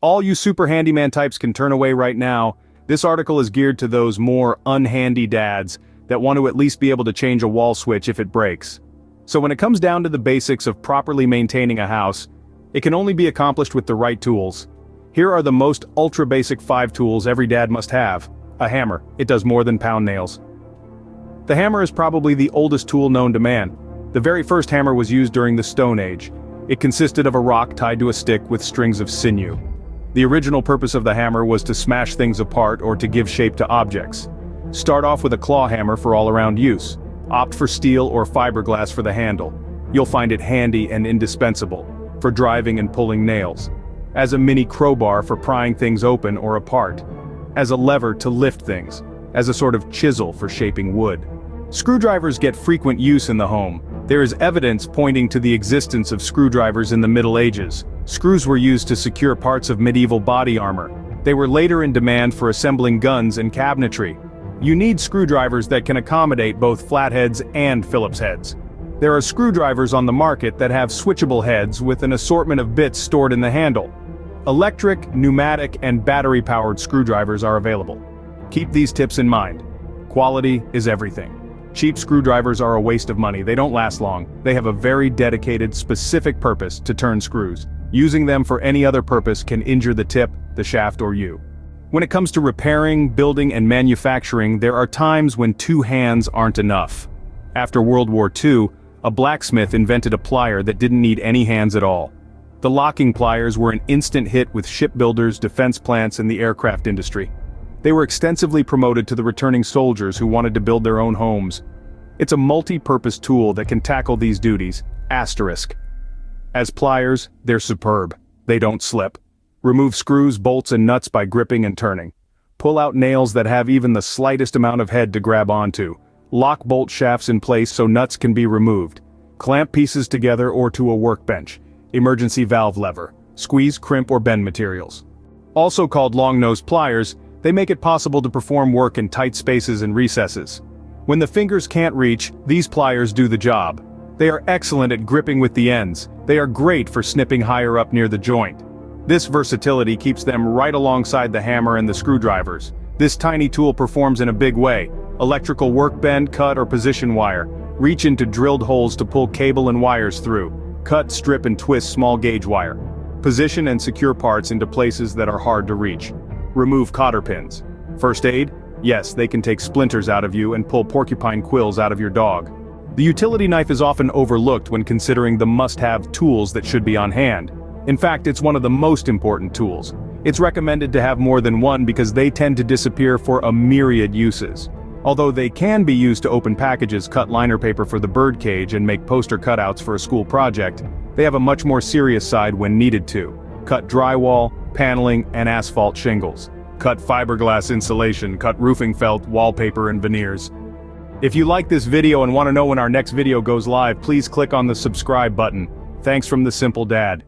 all you super handyman types can turn away right now, this article is geared to those more unhandy dads that want to at least be able to change a wall switch if it breaks. So when it comes down to the basics of properly maintaining a house, it can only be accomplished with the right tools. Here are the most ultra-basic 5 tools every dad must have. A hammer. It does more than pound nails. The hammer is probably the oldest tool known to man. The very first hammer was used during the Stone Age. It consisted of a rock tied to a stick with strings of sinew. The original purpose of the hammer was to smash things apart or to give shape to objects. Start off with a claw hammer for all-around use. Opt for steel or fiberglass for the handle. You'll find it handy and indispensable for driving and pulling nails. As a mini crowbar for prying things open or apart. As a lever to lift things. As a sort of chisel for shaping wood. Screwdrivers get frequent use in the home. There is evidence pointing to the existence of screwdrivers in the Middle Ages. Screws were used to secure parts of medieval body armor. They were later in demand for assembling guns and cabinetry. You need screwdrivers that can accommodate both flatheads and Phillips heads. There are screwdrivers on the market that have switchable heads with an assortment of bits stored in the handle. Electric, pneumatic, and battery-powered screwdrivers are available. Keep these tips in mind. Quality is everything. Cheap screwdrivers are a waste of money. They don't last long. They have a very dedicated, specific purpose to turn screws. Using them for any other purpose can injure the tip, the shaft, or you. When it comes to repairing, building, and manufacturing, there are times when 2 hands aren't enough. After World War II, a blacksmith invented a plier that didn't need any hands at all. The locking pliers were an instant hit with shipbuilders, defense plants, and the aircraft industry. They were extensively promoted to the returning soldiers who wanted to build their own homes. It's a multi-purpose tool that can tackle these duties. Asterisk. As pliers, they're superb. They don't slip. Remove screws, bolts, and nuts by gripping and turning. Pull out nails that have even the slightest amount of head to grab onto. Lock bolt shafts in place so nuts can be removed. Clamp pieces together or to a workbench. Emergency valve lever. Squeeze, crimp, or bend materials. Also called long-nose pliers, they make it possible to perform work in tight spaces and recesses. When the fingers can't reach, these pliers do the job. They are excellent at gripping with the ends. They are great for snipping higher up near the joint. This versatility keeps them right alongside the hammer and the screwdrivers. This tiny tool performs in a big way. Electrical work bend, cut, or position wire. Reach into drilled holes to pull cable and wires through. Cut, strip, and twist small gauge wire. Position and secure parts into places that are hard to reach. Remove cotter pins. First aid? Yes, they can take splinters out of you and pull porcupine quills out of your dog. The utility knife is often overlooked when considering the must-have tools that should be on hand. In fact, it's one of the most important tools. It's recommended to have more than one because they tend to disappear for a myriad uses. Although they can be used to open packages, cut liner paper for the bird cage, and make poster cutouts for a school project, they have a much more serious side when needed to. Cut drywall, paneling, and asphalt shingles. Cut fiberglass insulation, cut roofing felt, wallpaper, and veneers. If you like this video and want to know when our next video goes live, please click on the subscribe button. Thanks from the Simple Dad.